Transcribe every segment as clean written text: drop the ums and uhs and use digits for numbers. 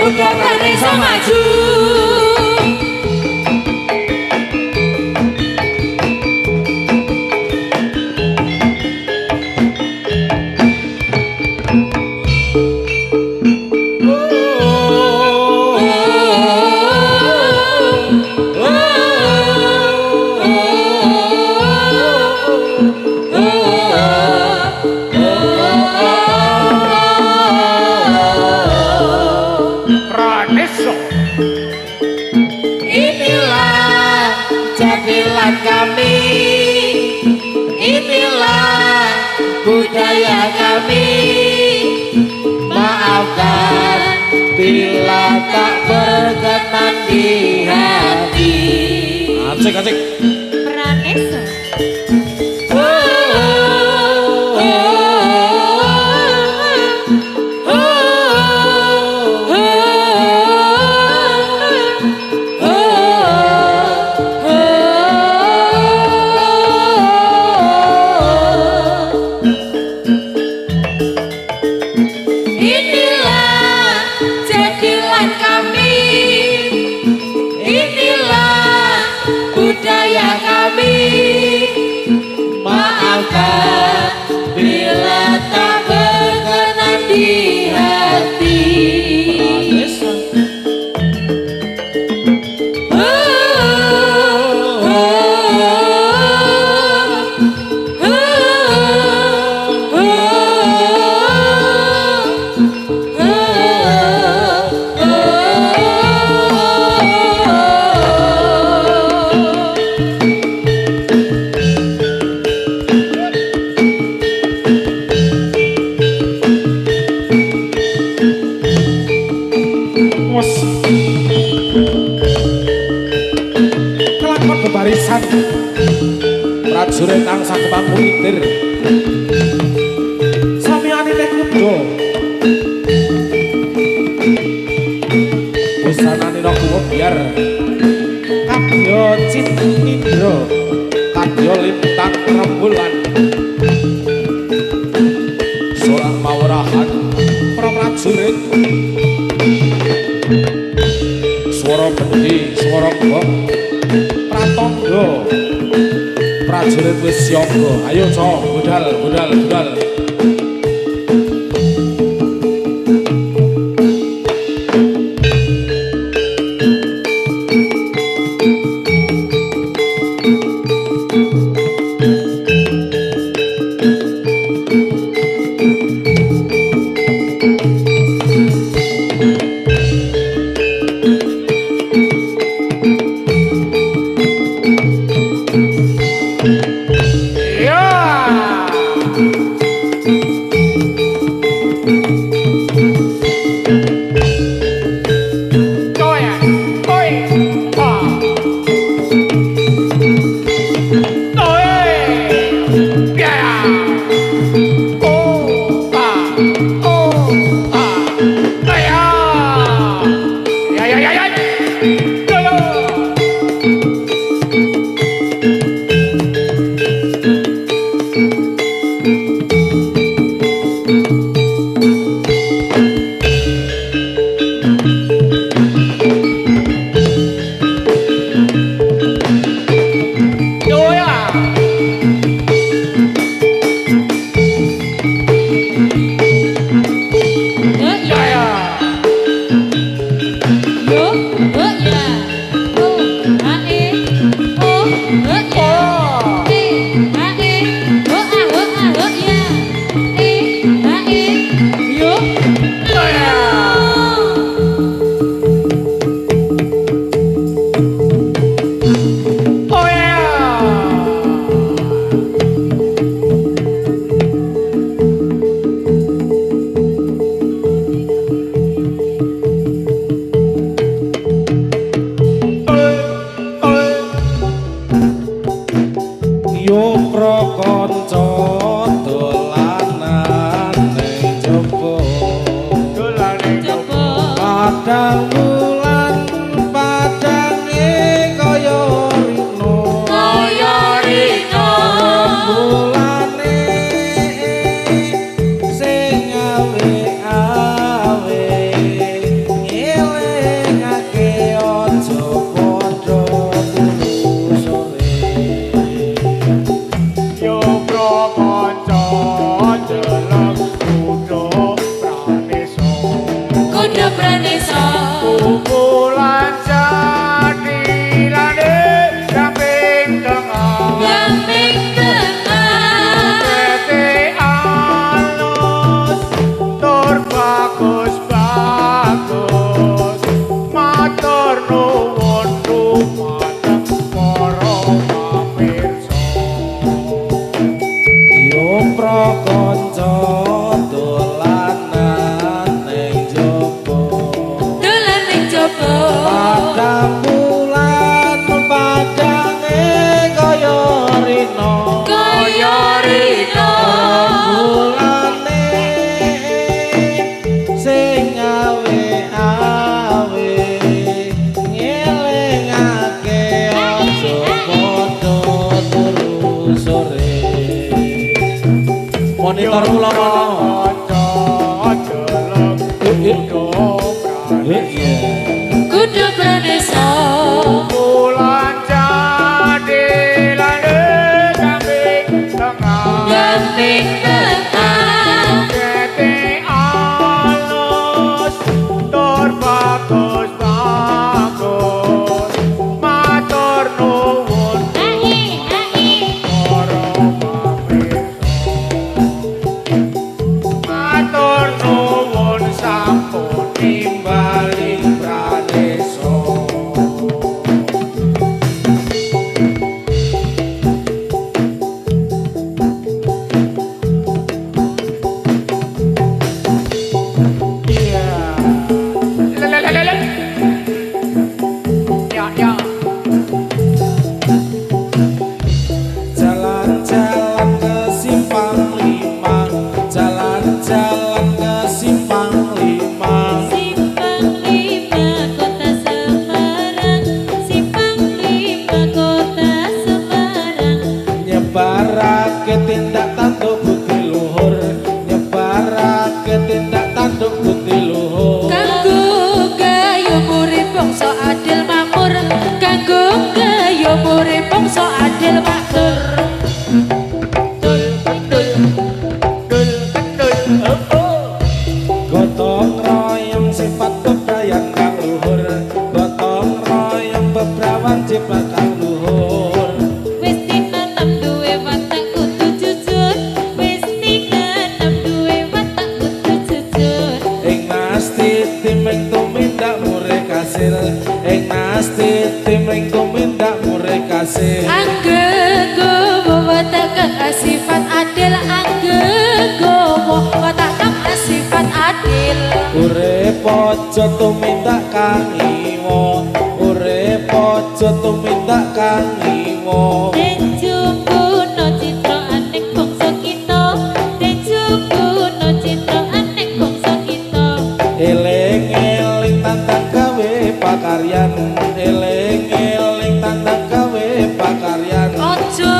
muda kan iso maju. Kami inilah budaya kami, maafkan bila tak berkenan di hati. Asik Praneso. prajurit angsa kembang pulitir samiyane nek kuda busanane kuwa biar kadya cinindra kadya lintang rembulan seorang mawrahan para prajurit swara bendi swara gong pratandha prajurit wis siaga ayo cok budal kudu pranesa kumpulan jadi lane gamping tengah gamping tengah Tete alus tur bagus-bagus matur nuwun dumateng para pamirsa Yo prakanca dolanan ning jaba dolan ning jaba padang bulan padange kaya rina kaya rina bulane sing awe-awe ngelingake aja padha turu sore monitor kula mono kudu pranesa Bulan jadi lane gamping tengah gamping tengah Tete alus tur bagus-bagus matur nuwun para pamirsa matur nuwun sampun nimbali pranesa iya lelelelele ya jalan-jalan ke simpang lima jalan-jalan ke simpang lima Simpang Lima Kota Semarang Simpang Lima Kota Semarang nyebarake tindak tanduk bukti luhur nyebarake tindak tanduk bukti luhur Kanggo gayo urip bangsa adil makmur Kanggo gayo urip bangsa adil makmur dul kendul gotong royong sifat bebrayan kang luhur gotong royong bebrawan sifat kang luhur Wis tinanem duwe watak kudu jujur Wis tinanem duwe watak kudu jujur ing asti timeng tumindak mure kasil ing asti timeng tumindak mure kasil Anggegowo watak kang sifat adil Anggegowo watak kang sifat adil urip aja tumindak kang iwo urip aja tumindak kang iwo Denjumbuno citra anek bangsa kita Denjumbuno citra anek bangsa kita eling-eling tandang gawe pakaryan eling-eling tandang gawe pakaryan Ojo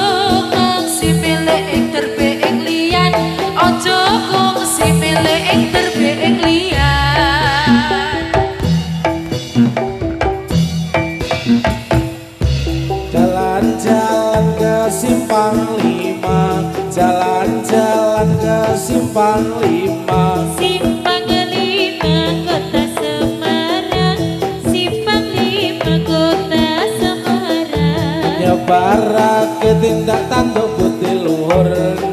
ngongsi milih ing terbe ing liyan Ojo ngongsi milih ing terbe ing liyan jalan-jalan ke simpang lima jalan-jalan ke simpang lima Simpang Lima Kota Semarang Simpang Lima Kota Semarang nyebarake tindak tanduk bukti luhur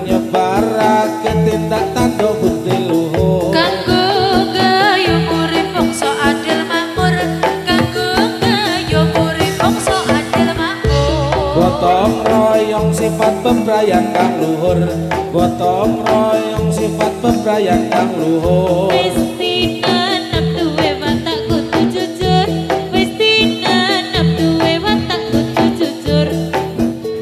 nyebarake tindak tanduk bukti luhur Kanggo gayo urip bangsa adil makmur Kanggo gayo urip bangsa adil makmur gotong royong sifat pembrayan kang luhur gotong royong sifat pembrayan kang luhur Wis tinanem duwe watak kudu jujur Wis tinanem duwe watak kudu jujur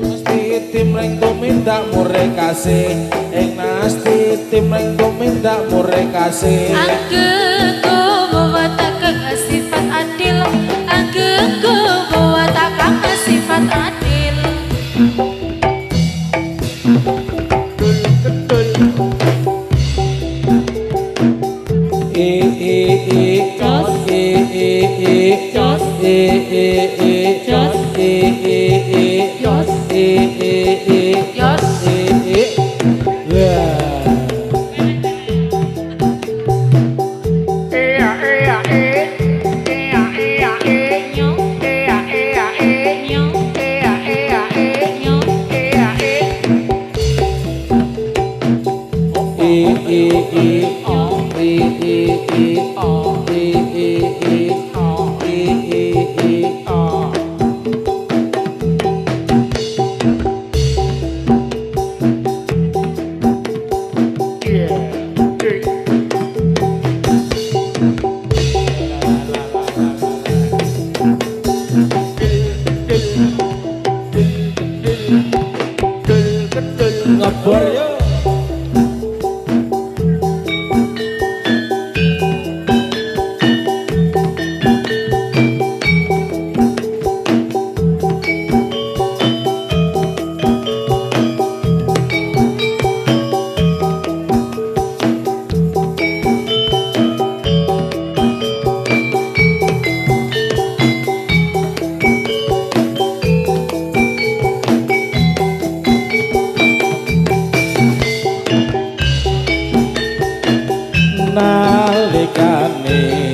mesti timreng tumindak mure kasih ing nasti timreng tumindak mure kasih Anggegowo watak kang sifat adil Anggegowo watak kang sifat adil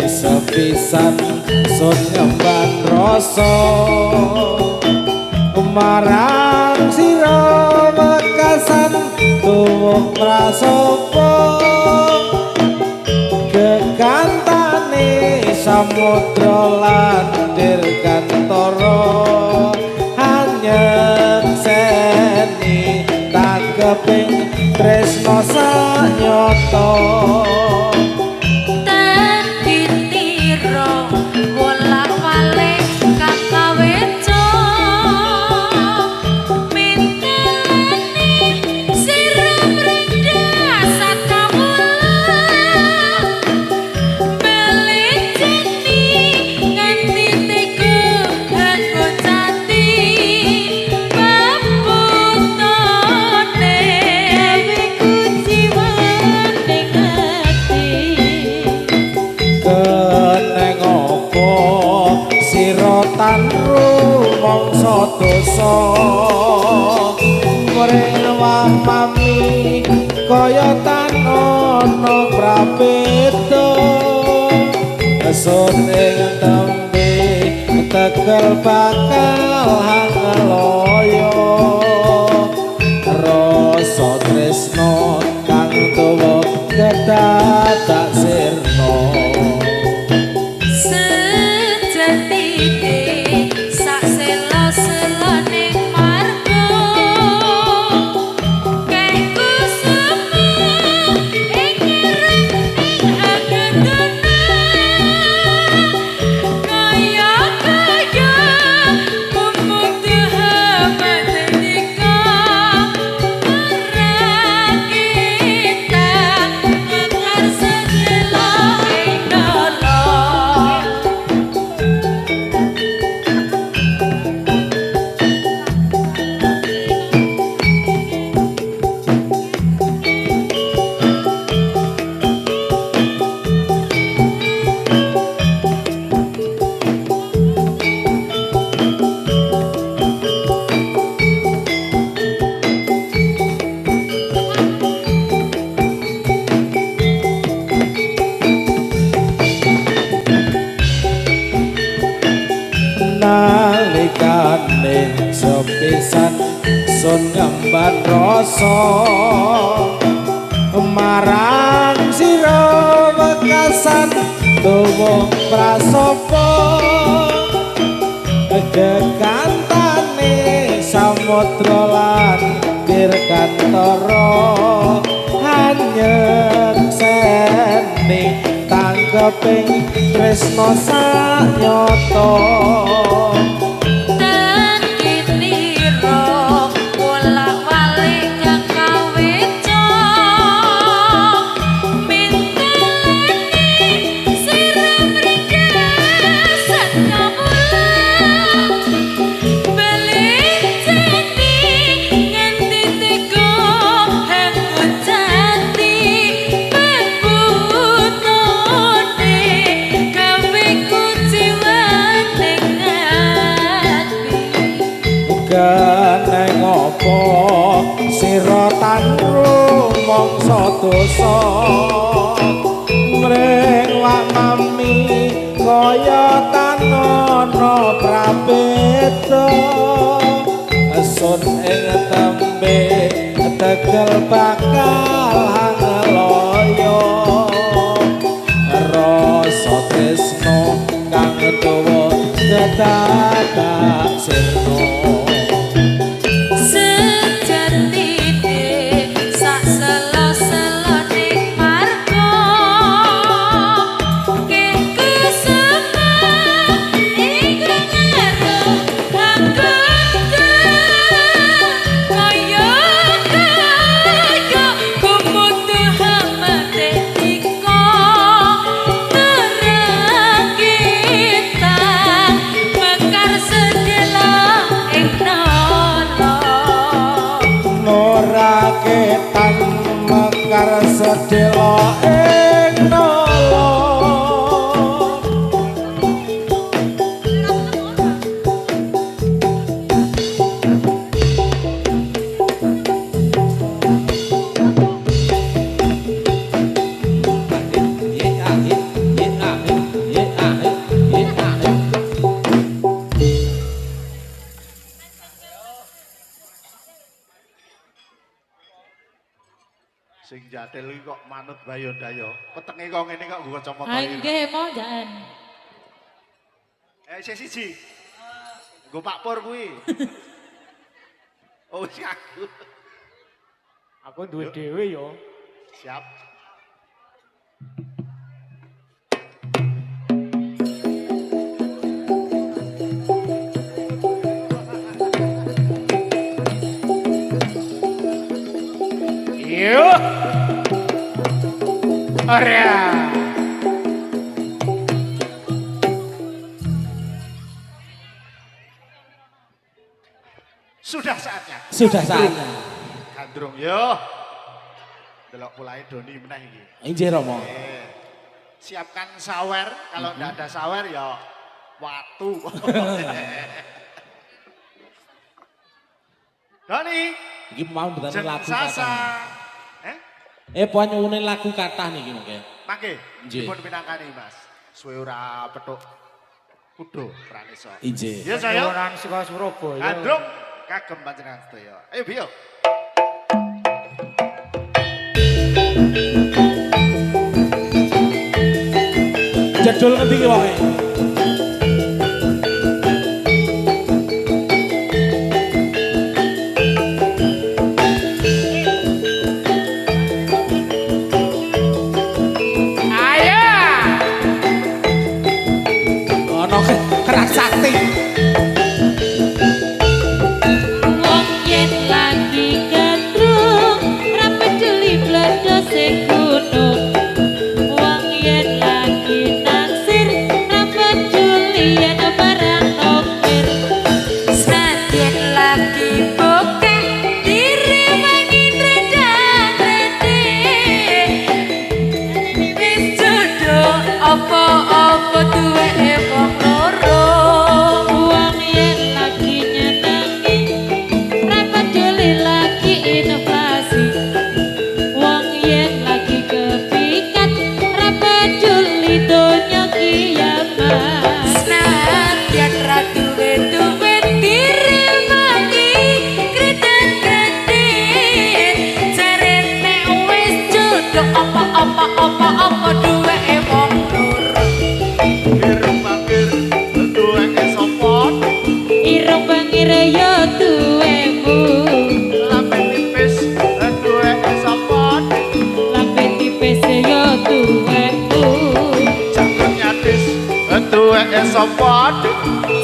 sepisan sun ngemban rasa marang sira mekasan tuwuh prasopo kekantane samudra lan dirgantara nyekseni tak keping tresno sanyata mongso dosa mring wamami kaya tanono prabeda sun ing tembe tekel bakal hangeloyo rasa tresno kang tuwa kedadak sirna nalikane sepisan sun ngemban rasa marang sira mekasan tuwuh prasopo kekantane samudra lan dirgantara nyekseni tangkeping tresno sanyata neng apa sira tanru mangsa dosa mring wamami kaya tanono prabeda sun ing tembe tegel bakal hangeloyo rasa tresno kang tuwa kedadak sirna Mekar sedela ing Sing jadil iki kok manut Bayonda ya. Petenge kok ngene kok nggo kacamata. Ha nggih monjan. Siji. Nggo Pak Pur kuwi. Oh, wis aku. Aku duwe dhewe yo. Siap. Yo. Ora. Sudah saatnya. Sudah saatnya. Gandrung yo. Delok pulai Doni meneh iki. Injih Romo. Siapkan sawer, kalau enggak ada sawer ya watu. Doni, Iki mau bener lagu Sasa. kata. Puan nyuwune lagu kathah niki mungkin. Mangke, Nggih. dipun pinangkani Mas. Suwe ora petuk kudu praneso. Injih. Ya saya. Orang saka Surabaya. Gandrung kagem panjenengan sedaya. Ayo biyo. Jedul ngendi ki wae. Ono kerak sakti. Wong yen lagi gandrung ra peduli blada sing gunung. Wong yen lagi naksir ra peduli yen barang tokir. Sadyen lagi bokeh diri mangin redang-rede. Wis jodoh apa-apa duwe wong loro. Wong yen lagi nyenengi ra peduli lagi inovasi. Wong yen lagi kepikat ra peduli donya kiamat. Senadyan ra duwe diri mangi kredet-kredet. Jarene wis jodoh apa-apa duwe wong loro. Ireng pakir duweke sapa? Ireng bangir ya duwemu. Lambe tipis duweke sapa? Lambe tipis ya duwemu. Jangkut nyatis duweke sapa?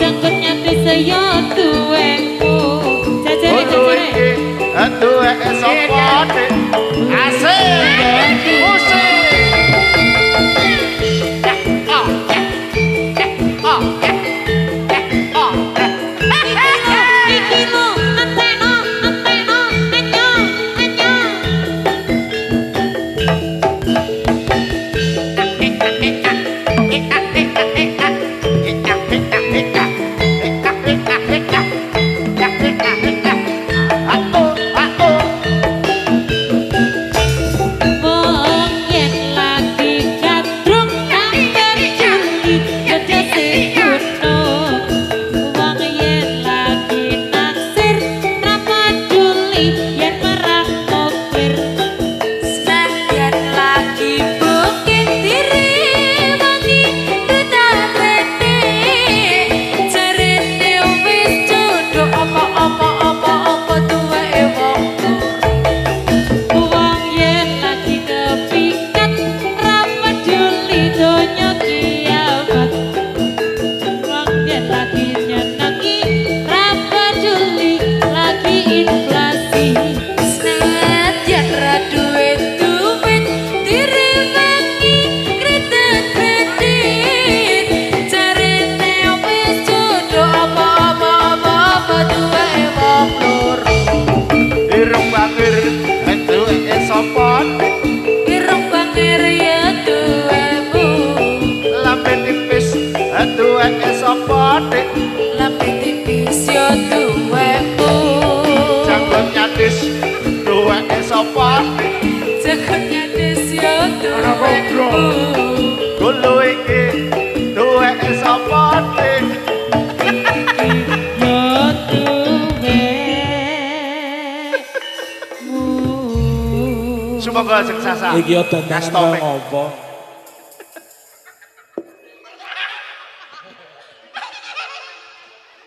Jangkut nyatis ya duwemu. Jajare Duwe jajare. duweke sapa? Asik. Musik. Iki lo anteno anyo anyo. Wong yen lagi gandrung amper juli dadi sekuno. Wong yen lagi naksir ra peduli yen marang mopir. Sadyan lagi bukit diri wangi redang-rede. Jarene wis jodoh apa-apa duwe wong loro. Wong yen lagi kepikat ra peduli donya kiamat. Wong yen lagi nyenengi ra peduli lagi inflasi. Senadyan ra duwe duwit diri mangi kredet-kredet. Jarene wis jodoh apa-apa duwe wong loro. Ireng pakir duweke sapa? Ireng bangir ya duwemu. Lambe tipis duweke sapa? Lambe tipis ya duwemu. Jangkut nyatis duweke sapa? Jangkut nyatis ya duwemu. Gulu iki duweke sapa? Ya duwemu. Semoga Monggo Jeng Sasa. Iki yo dandanan kaya ngopo?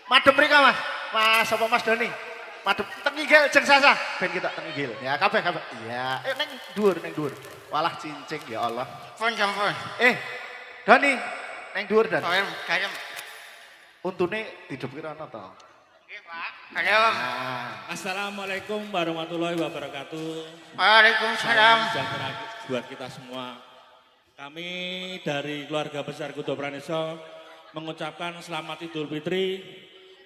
Madem mriko Mas. Mas apa Mas Doni? Madem tengigil Jeng Sasa. Ben kita tengigil. Ya kabeh. Iya. Neng dhuwur. Walah cincing ya Allah. Pun jampun. Doni, neng dhuwur Dan. Kayem. Untune didepkira ana to. Nggih, Pak. Kayem. Assalamualaikum warahmatullahi wabarakatuh. Waalaikumsalam. Sejahtera buat kita semua. Kami dari keluarga besar Kuto Praneso mengucapkan selamat Idul Fitri.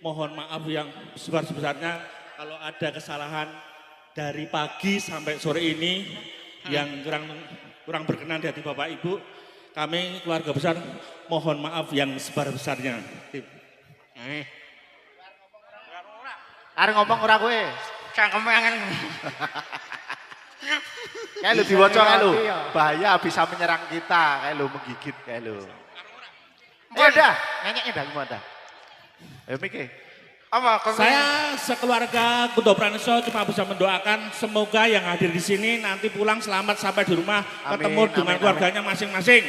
Mohon maaf yang sebesar-besarnya kalau ada kesalahan dari pagi sampai sore ini yang kurang berkenan di hati Bapak Ibu. Kami keluarga besar mohon maaf yang sebesar-besarnya. Arep ngomong ora kowe. Cangkeme angen. Kayak lu diwaca kayak lu. Bahaya bisa menyerang kita, kayak lu menggigit kayak lu. Dah, nyanyi dah gimana? Ayo Miki. Apa? Saya sekeluarga Kuto Praneso cuma bisa mendoakan semoga yang hadir di sini nanti pulang selamat sampai di rumah ketemu dengan keluarganya masing-masing.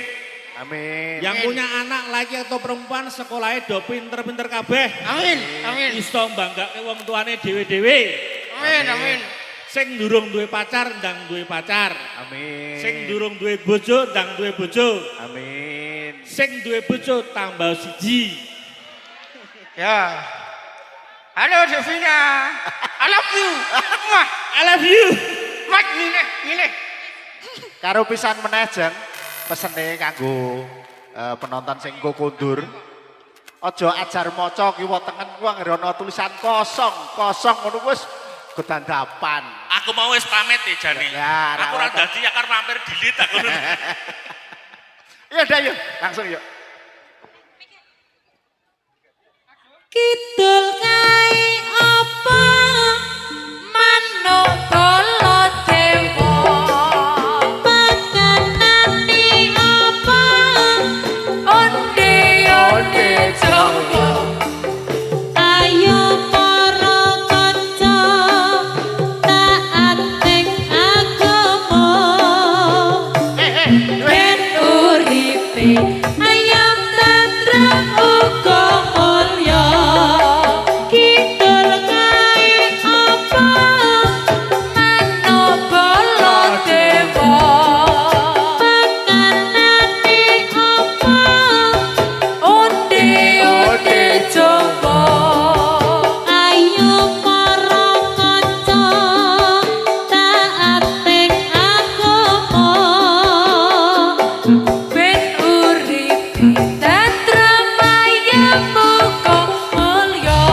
Amin. Yang punya anak laki atau perempuan sekolahnya do pinter-pinter kabeh. Amin. Iso banggake wong tuane dhewe-dhewe. Amin. Sing durung duwe pacar ndang duwe pacar. Amin. Sing durung duwe bojo ndang duwe bojo. Amin. Sing duwe bojo tambah siji. Ya. Halo Devina. I love you. Wah, I love you. mat ngene. Karo pisan meneh Jeng, pesene kanggo penonton sing nggo kondur. Aja ajar maca kiwa tengen ku anggere ana tulisan kosong ngono wis kedandapan. Aku mau wis pamit ya Jani. Ya, aku ora dadi akar mampir dilit aku. Iya dah yuk, langsung yuk. Kidul kae apa manuk kala dewa pakanane apa onde Jawa ayo para kanca taat ing agama ben uripe ayam tentrem uga mulya kidul kae apa manuk kala dewa pakanane apa onde Jawa ayo para kanca taat ing agama ben uripe tentrem ayem muga mulya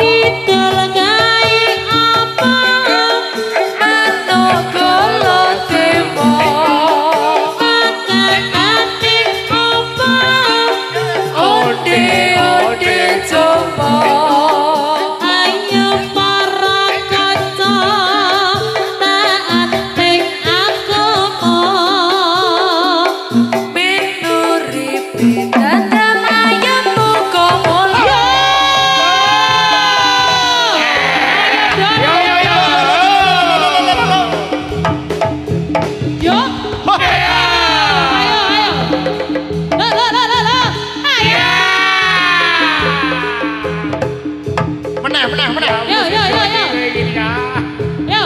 kidul kae apa manuk kala dewa pakanane apa onde Jawa ayo para kanca taat ing agama ben uripe tentrem ayem muga mulya Yo. Ayo. Lo. Ayo. Meneh. Yo. Yo.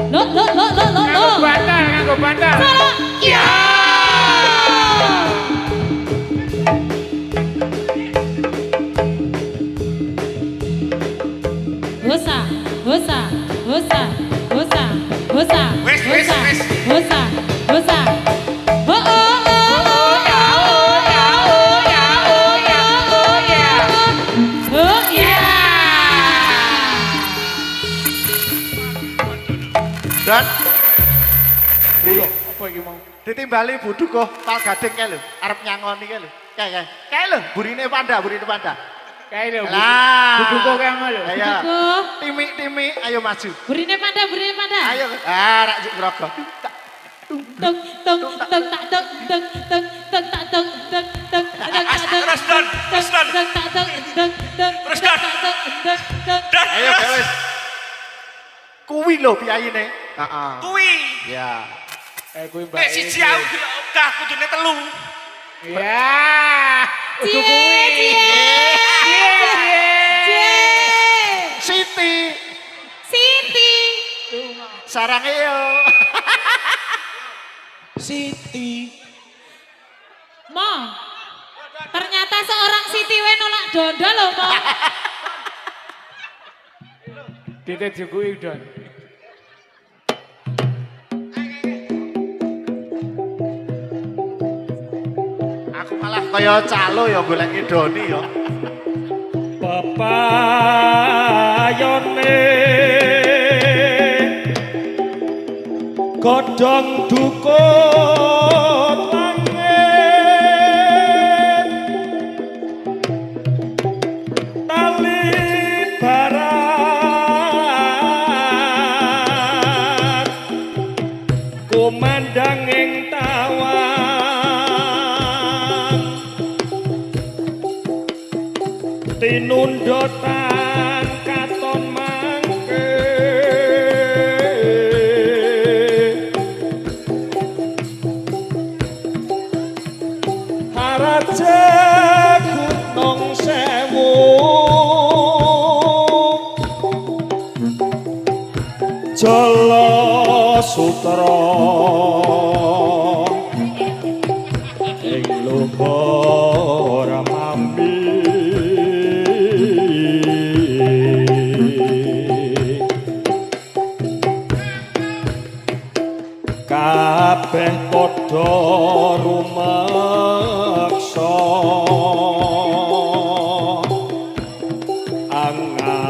Lo. Nganggo bantal. Salah. Ya. Hosa. Wes. Hosa. Oh ya. Dan Apa iki mau? ditimbali buduh pal gading kae lho, arep nyangoni kae lho. Kae lho, burine panda. Kae lho. Lah. Buduko kae mah lho. Ayo. Buduko. Timi, ayo maju. Burine panda. Ayo. Rak juk grogo. Tung tak tung. Ayo wis. Kuwi lho piyayine. Heeh. Kuwi. Ya. Kuwi mbak. Nek siji aku gelek ogah kudune telu. Ya. Udah Cie, kuwi. cie. Siti. Siti. Sarange yo. Siti. Mo. Ternyata seorang Siti we nolak dondo loh, Mo. Titik jukui Don. Aku malah kaya calo ya golek Doni ya. Pepayone godhong dukun langit tali barat kumandang ing tawang tinundotan katon mangke haraja gunung sewu jala sutra ing luhur mambi kabeh padha rumeksa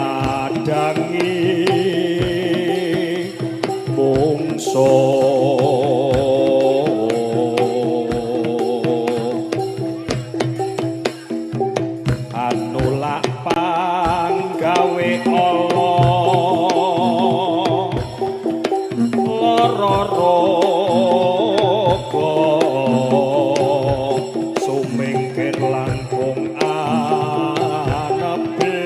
angadangi mungso anulak panggawe ala loro-rogo sumingkir langkung anepe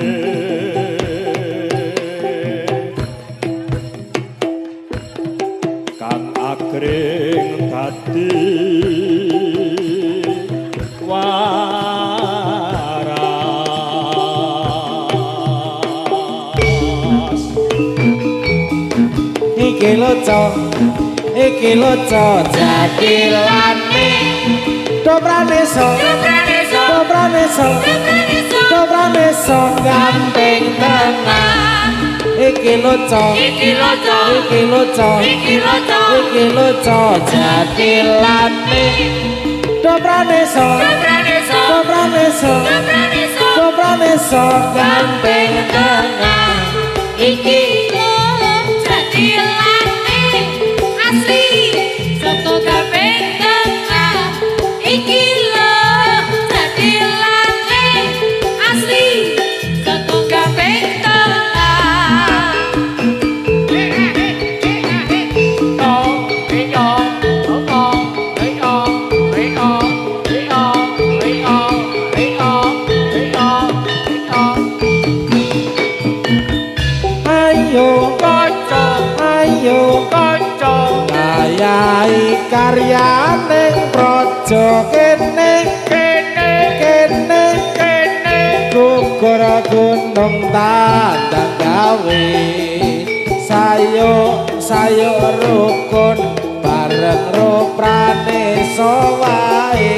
kang agring dadi waras iki loco jadilane dopraneso gamping tengah iki loco jadilane dopraneso gamping tengah Iki jadilane asli saka gamping tengah. Iki jadilane asli saka gamping tengah. ayo kanca ngayahi karyaning praja kene gugur gunung tandang gawe sayo rukun bareng ruprane wae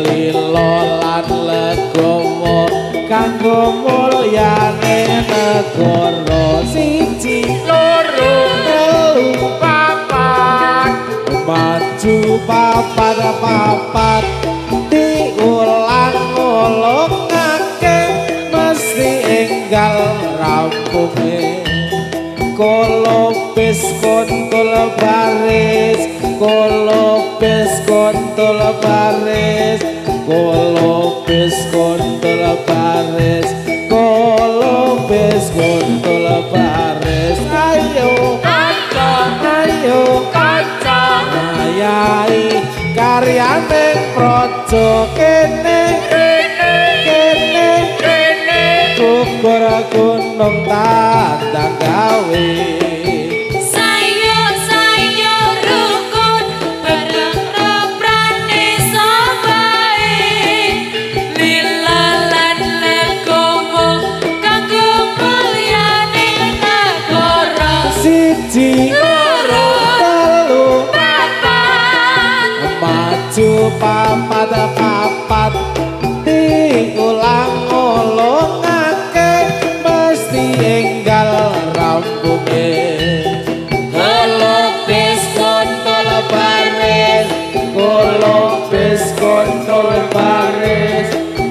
lilo lan legowo kanggo mulyane negara siji loro telu papat maju papat diulang-ulungake mesti enggal rampunge kolopis kontul baris kolopis kontul baris kolopis kontul baris kolopis kontul baris ayo kanca ngayahi karyane praja kene gugur gunung tandang gawe kapati ulang ngolongake mesti enggal rampunge kolopis kontol baris kolopis kontol baris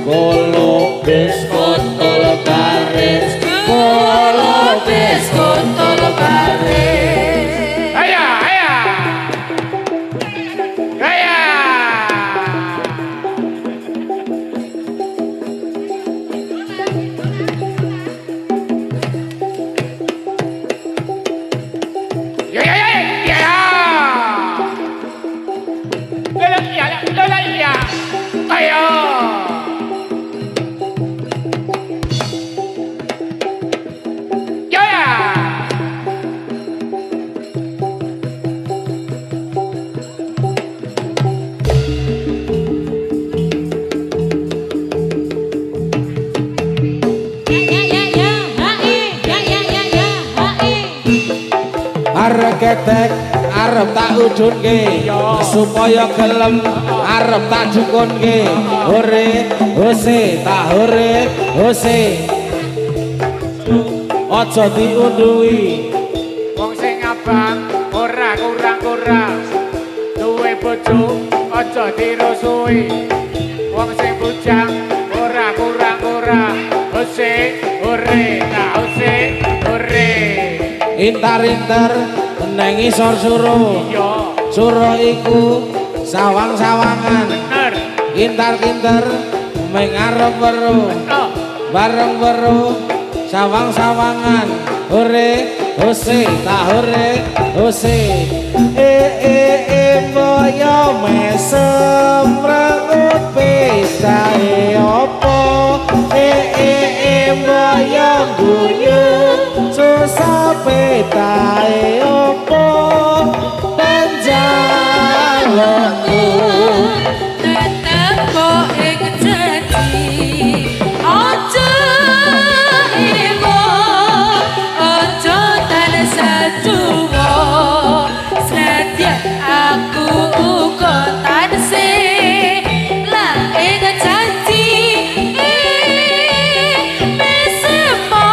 kolopis kontol baris kolopis kontol baris Aya, aya. Aya. Ya, ya, ya, ya. Lola, ya, lola, ya. Ayo. Ya, ya. arep ketek arep tak udunke supaya gelem arep tak dukunke hore hose tak hore hose aja diunduhi Wong sing abang ora kurang-kurang duwe bojo aja dirusui wong sing bujang ora kurang-kurang hose hore tak hose hore intar-intar neng isor suruh iya suruh iku sawang-sawangan bener intar-intar mengarep weruh oh bareng weruh sawang-sawangan hore hose tak hore hose boyo mesem rengut pesae opo boyo guyu susah petae opo panjalku tetep kok ing janji aja imo aja tansah tuwa sedya aku uga tansih lah ing janji mesemo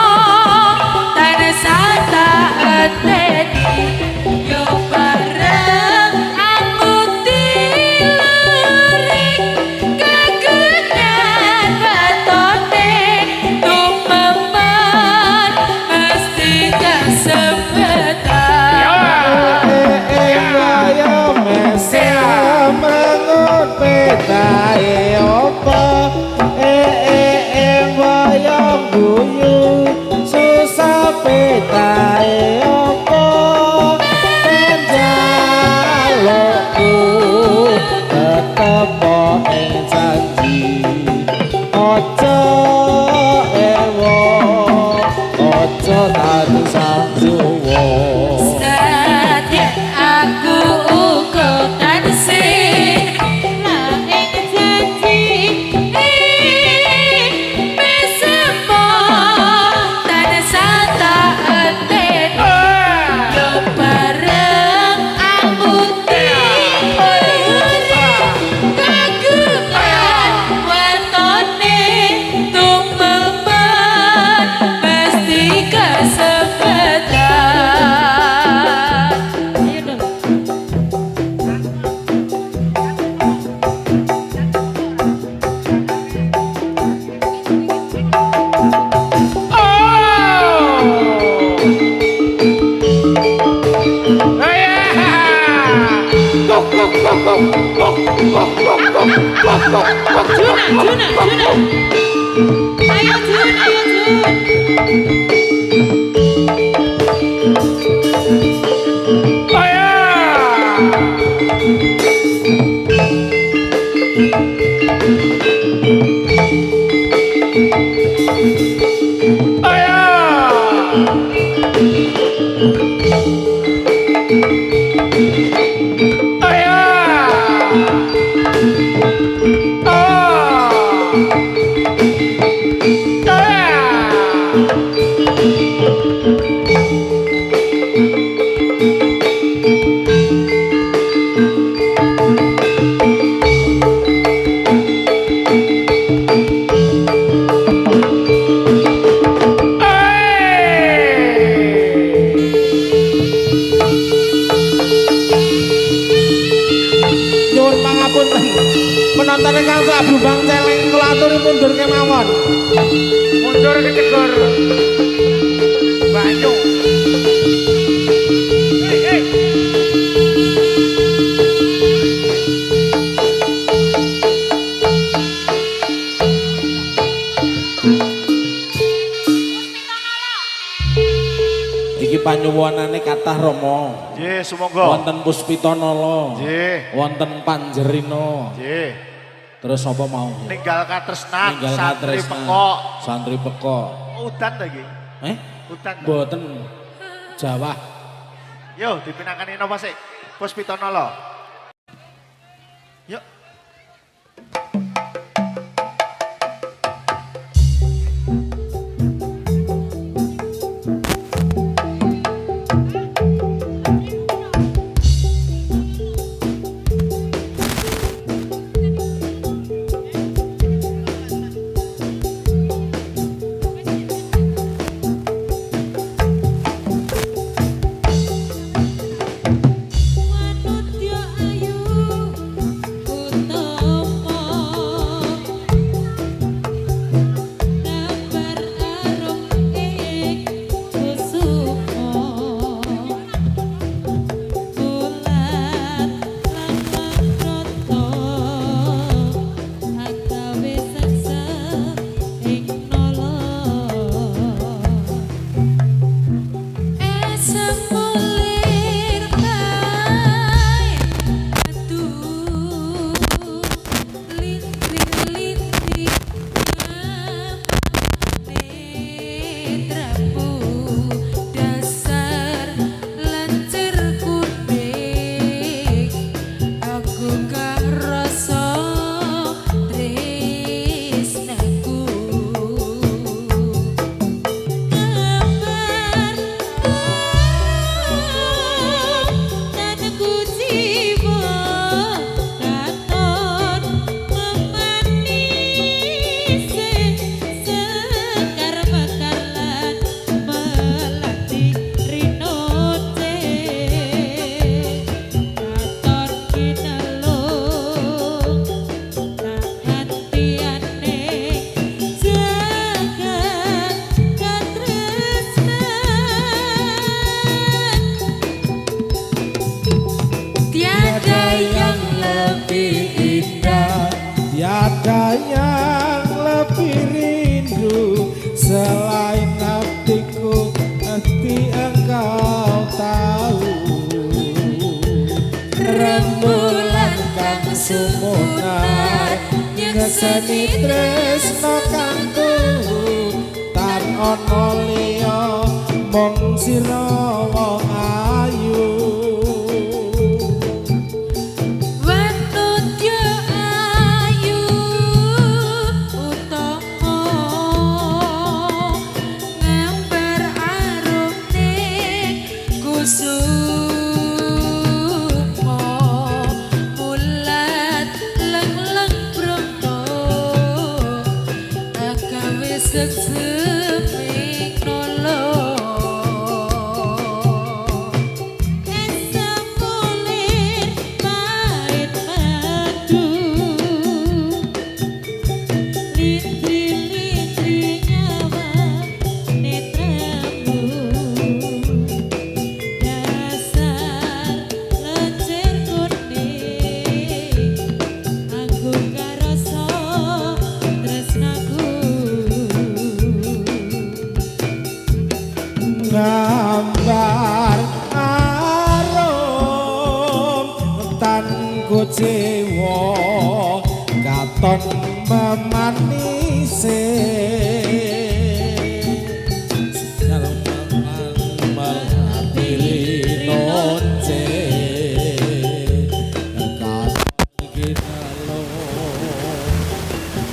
tansah tak ateni yo bareng aku tiluring kegenyan batone tumemen mesti kesempetan ayo mesem rengut petae opo boyo guyu susah petae opo penjalukku tetep ing janji ojo ewo ojo tansah suwo sedya aku uga tansih lah ing janji mesemo tansah tak ateni yo bareng aku tiluring kagungan watone tumemen mesti kesempetan ayo dong Juna ayo Jun Oh! penonton ingkang sak bubang celeng kula aturi mundur kemawon. Mundur ke tegur. Banyu. Hei. Iki panyuwunane kathah Rama. Nggih, sumangga. Wonten Puspitanala. Nggih. Wonten Panjerina. Nggih. Terus apa mau? Ninggal katresnan, Ninggal santri katresnan. pekok. Santri pekok. Udan ta iki? Udan. ta? Mboten Jawa. Yo, dipinangkani napa sik? Puspitanala. Yuk. Manutya ayu utama gambar arum ing kusuma bulan lamang rata agawe saksa ing nala esem mulir bae aduh lintir-lintir netraku dasar lancir kuning aku gak rasa tresnaku gambar tanku jiwa katon memanise sekar bakalan melati rinote katon kinalung tak hatiane jaga katresnan tiada yang lebih indah Tiada yang lebih rindu selain hatiku, hati engkau tahu. Rembulan kang sumunar ngeseni tresno kang tuhu tan ono liya mung sira wong ayu. Wanutya ayu utama gambar arum ning kusuma bulat leng-leng brana agawe sekseping nala esem mulir pahit madu litri-litri nyawa netramu dasar lecir kuning aku gak rasa tresnaku Gambar arum tan kuciwa katon memanise sekarang melati nonce katon kinalung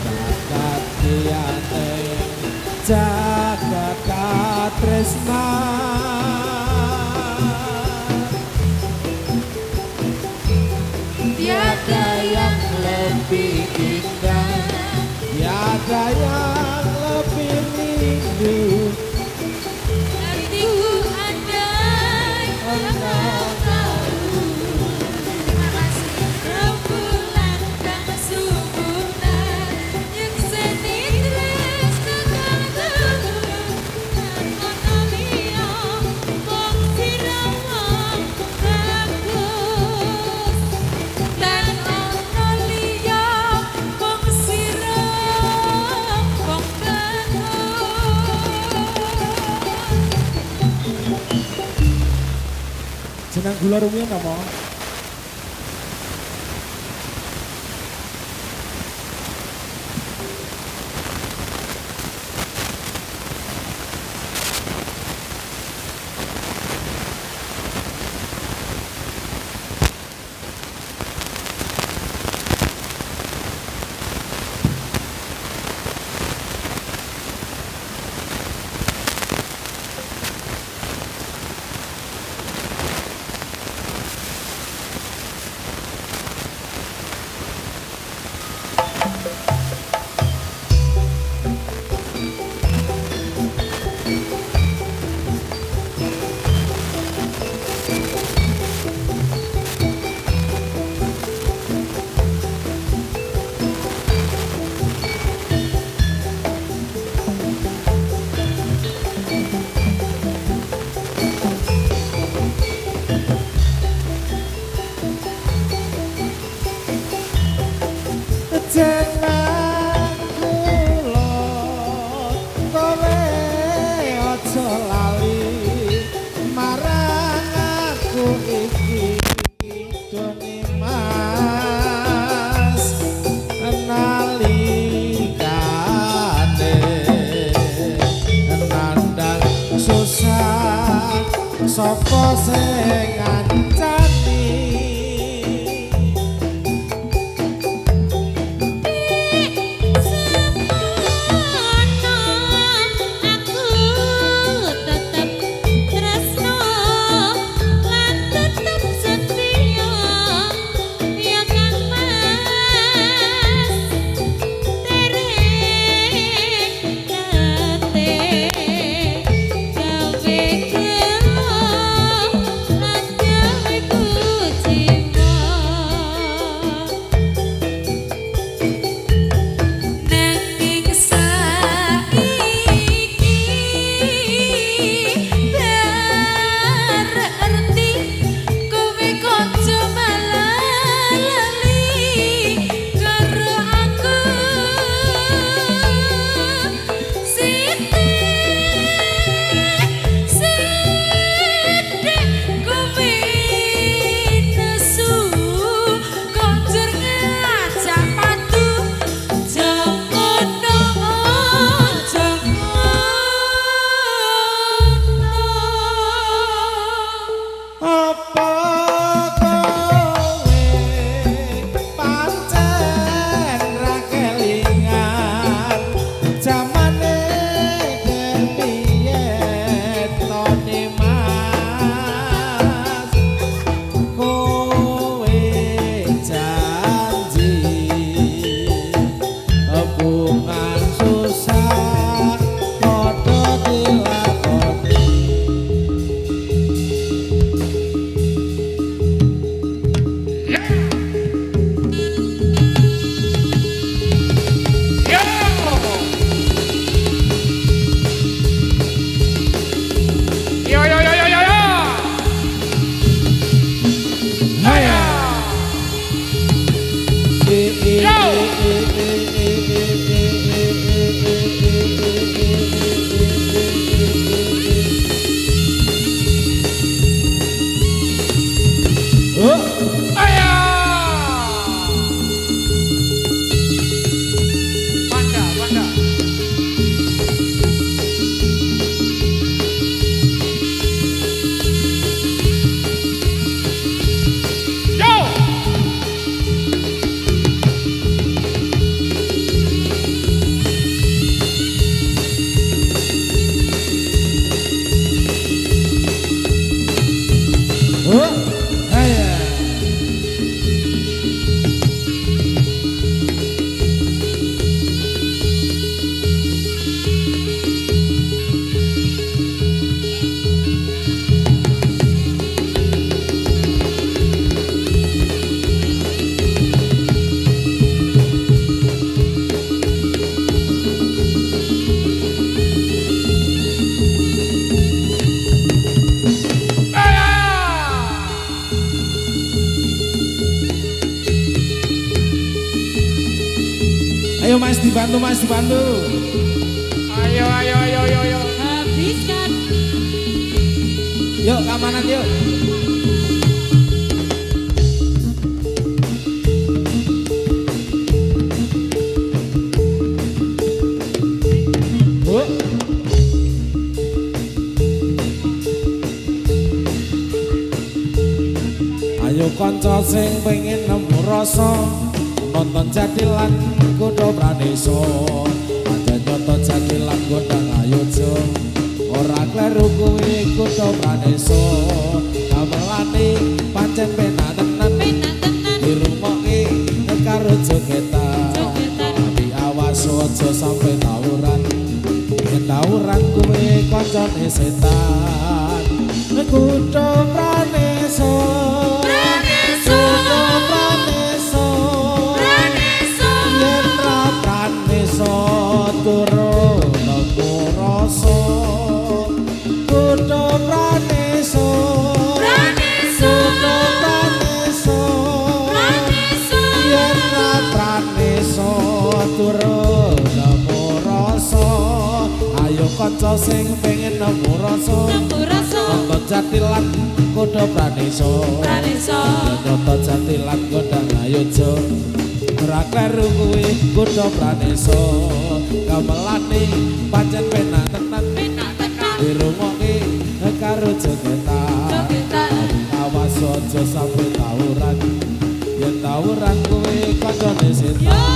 kakatiane jaga katresnan tiada yang lebih indah tiada yang lebih rindu hatiku andai engkau tahu terima kasih rembulan kang sumunar Jeneng gula rumiyin apa? Sapa sing ngancani Ayo Mas dibantu, Mas dibantu. Ayo. Habiskan. Yuk keamanan yuk. kanca sing pengen nemu rasa nonton Jadilan Kuda Praneso aja nyoto Jadilan Gondang Ayojo ora kleru kuwi Kuda Praneso gamelane pancen penak tenan dirungokke karo jogetan tapi awas aja sampe tawuran yen tawuran kuwi kancane setan Kuda Praneso Kuda Praneso yen ra praneso turun nemu rasa Kuda Praneso Kuda Praneso yen ra praneso turun nemu rasa ayo kanca sing pengen nemu rasa nonton Jadilan Kuda Praneso nonton Jadilan Gondang Ayojo ora kleru kuwi Kuda Praneso gamelane pancen penak tenan dirungokke karo jogetan awas aja sampe tawuran yen tawuran kuwi kancane setan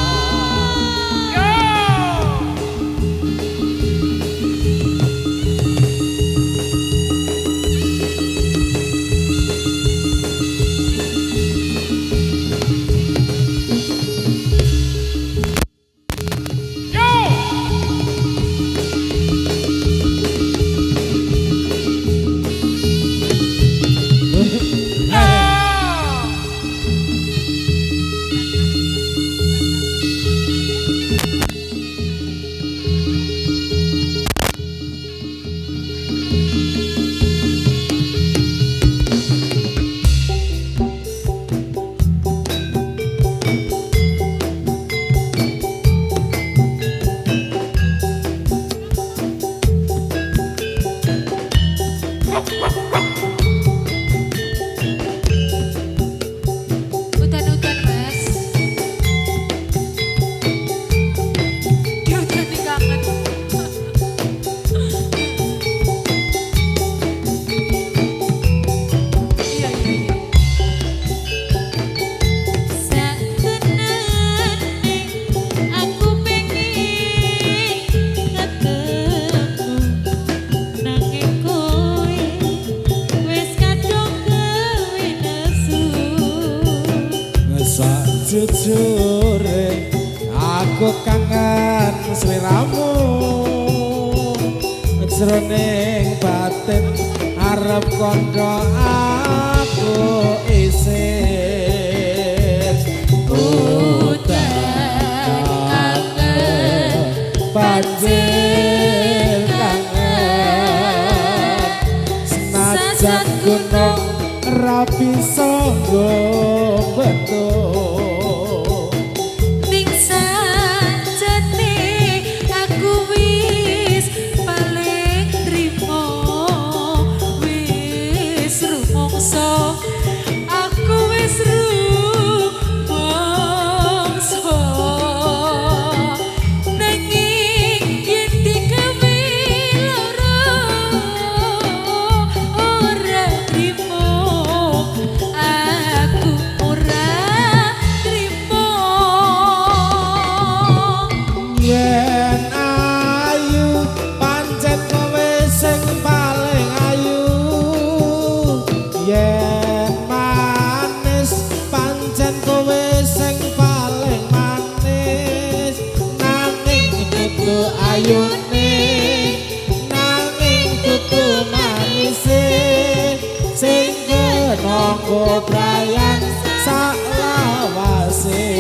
Udan-udan mas dia jadi kangen iya satenane aku pengen ketemu nanging kowe wis kadung gawe nesu sajujure aku kangen sliramu jroning batin arep kandha aku isih udan kangen banjir kangen senajan gunung ra bisa bentuk ning sanjane aku wis paling trimo wis rumangsa aku wis rumangsa nanging yen digawe lara ora trimo aku ora trimo yen ayu pancen kowe sing paling ayu yen manis pancen kowe sing paling manis nanging kudu ayune nanging kudu manise sing kenanggo prayan saklawase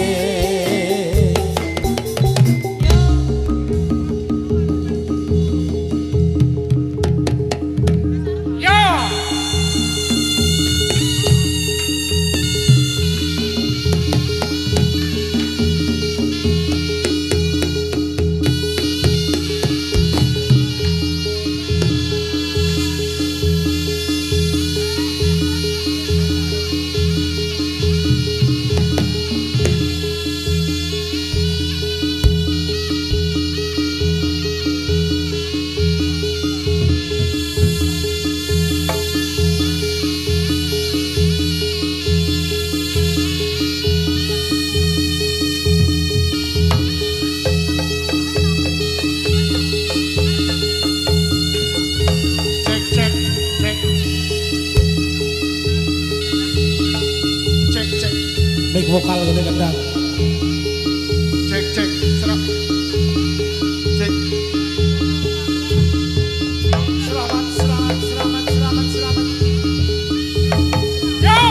Yo! vokal gede kendang. Cek cek serap. Cek. Selamat selamat selamat selamat selamat. Yo.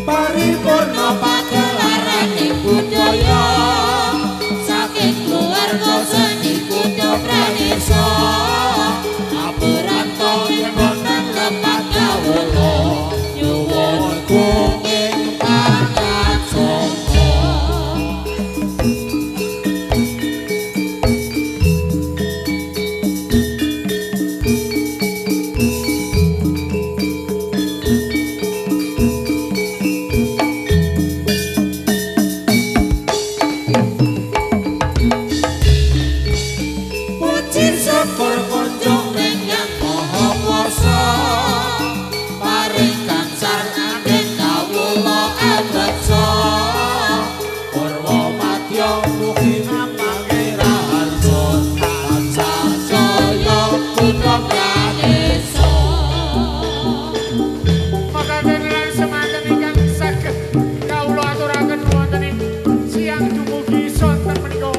Paripurna pagelaran ing budaya saking keluarga seni Kutha Pranisa apuranto yen wonten lepat kawula nyuwun kuming pangkat sangka. Puji syukur kunjung menyang Maha Kuwasa paring kansar angin kawula abadsa purwa madya mugi nampake raharja tansah jaya Kutha Pranisa. Makaten lan semanten ingkang saged kawula aturaken wonten ing siang dumugi sonten menika.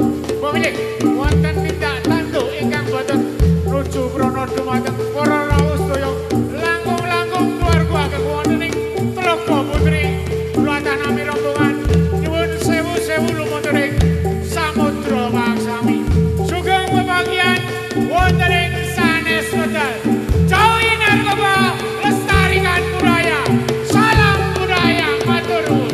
Pamilih wonten tindak tanduk ingkang boten nuju prana dumateng para rawuh sedaya langkung-langkung keluarga ageng wonten ing Tlaga Putri. Kula tanami rombongan nyuwun sewu-sewu lumantar ing samudra mangsami. Sugeng pepanggihan wonten ing sanes wedal. Jauhi narkoba, lestarikan budaya. Salam budaya, matur nuwun.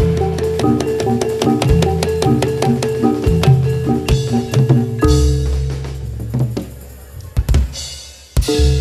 Thank